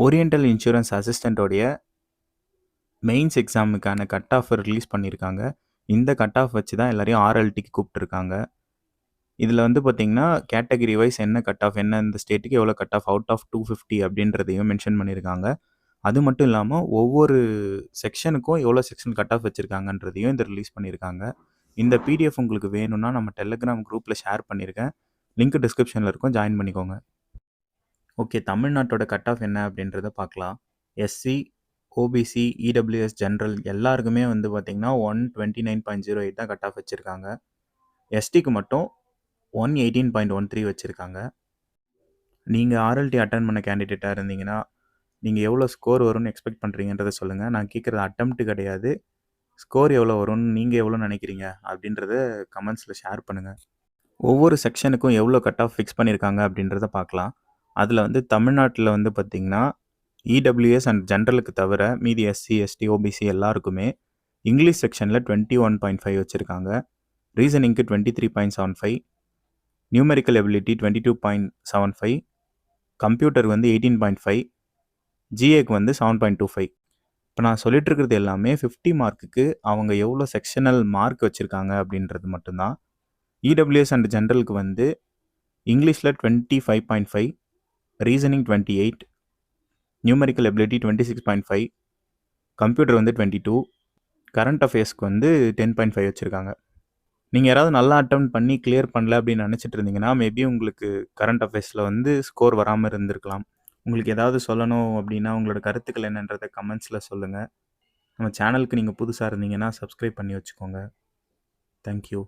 Oriental Insurance அசிஸ்டண்ட்டோடைய mains எக்ஸாமுக்கான cut off release பண்ணியிருக்காங்க. இந்த கட் ஆஃப் வச்சு தான் எல்லாரையும் ஆர்எல்டிக்கு கூப்பிட்டுருக்காங்க. இதில் வந்து பார்த்தீங்கன்னா, கேட்டகரி வைஸ் என்ன கட் ஆஃப், என்ன இந்த ஸ்டேட்டுக்கு எவ்வளோ கட் ஆஃப் அவுட் ஆஃப் 250 அப்படின்றதையும் மென்ஷன் பண்ணியிருக்காங்க. அது மட்டும் இல்லாமல் ஒவ்வொரு செக்ஷனுக்கும் எவ்வளோ செக்ஷன் கட் ஆஃப் வச்சுருக்காங்கன்றதையும் இந்த ரிலீஸ் பண்ணியிருக்காங்க. இந்த பிடிஎஃப் உங்களுக்கு வேணும்னா நம்ம டெலகிராம் குரூப்பில் ஷேர் பண்ணியிருக்கேன். லிங்க் டிஸ்கிரிப்ஷனில் இருக்கும், ஜாயின் பண்ணிக்கோங்க. ஓகே, தமிழ்நாட்டோட கட் ஆஃப் என்ன அப்படின்றத பார்க்கலாம். எஸ்சி, ஓபிசி, இடபிள்யூஎஸ் ஜென்ரல் எல்லாருக்குமே வந்து பார்த்திங்கன்னா 129.08 தான் கட் ஆஃப் வச்சுருக்காங்க. எஸ்டிக்கு மட்டும் 118.13 வச்சுருக்காங்க. நீங்கள் ஆர்எல்டி அட்டன் பண்ண கேண்டிடேட்டாக இருந்தீங்கன்னா நீங்கள் எவ்வளோ ஸ்கோர் வரும்னு எக்ஸ்பெக்ட் பண்ணுறீங்கன்றதை சொல்லுங்கள். நான் கேட்குறது அட்டெம்ப்ட் கிடையாது. ஸ்கோர் எவ்வளோ வரும்னு நீங்கள் எவ்வளோ நினைக்கிறீங்க அப்படின்றத கமெண்ட்ஸில் ஷேர் பண்ணுங்கள். ஒவ்வொரு செக்ஷனுக்கும் எவ்வளோ கட் ஆஃப் ஃபிக்ஸ் பண்ணியிருக்காங்க அப்படின்றத பார்க்கலாம். அதில் வந்து தமிழ்நாட்டில் வந்து பார்த்திங்கன்னா இடபிள்யூஎஸ் அண்ட் ஜென்ரலுக்கு தவிர மீதி எஸ்சி, எஸ்டி, ஓபிசி எல்லாருக்குமே இங்கிலீஷ் செக்ஷனில் 21.5 வச்சுருக்காங்க. ரீசனிங்க்கு 23.75, நியூமெரிக்கல் எபிலிட்டி 22.75, கம்ப்யூட்டர் வந்து 18.5, ஜிஏக்கு வந்து 7.25. இப்போ நான் சொல்லிட்டு இருக்கிறது எல்லாமே 50 மார்க்குக்கு அவங்க எவ்வளோ செக்ஷனல் மார்க் வச்சுருக்காங்க அப்படின்றது மட்டும்தான். இடபிள்யூஎஸ் அண்ட் ஜென்ரலுக்கு வந்து இங்கிலீஷில் 25.5, ரீசனிங் 28, நியூமெரிக்கல் எபிலிட்டி 26.5, கம்ப்யூட்டர் வந்து 22, கரண்ட் அஃபேர்ஸ்க்கு வந்து 10.5 வச்சுருக்காங்க. நீங்கள் யாராவது நல்லா அட்டம் பண்ணி கிளியர் பண்ணல அப்படின்னு நினச்சிட்டு இருந்தீங்கன்னா மேபி உங்களுக்கு கரண்ட் அஃபேர்ஸில் வந்து ஸ்கோர் வராமல் இருந்திருக்கலாம். உங்களுக்கு ஏதாவது சொல்லணும் அப்படின்னா உங்களோட கருத்துக்கள் என்னன்றதை கமெண்ட்ஸில் சொல்லுங்கள். நம்ம சேனலுக்கு நீங்கள் புதுசாக இருந்தீங்கன்னா சப்ஸ்கிரைப் பண்ணி வச்சுக்கோங்க. தேங்க்யூ.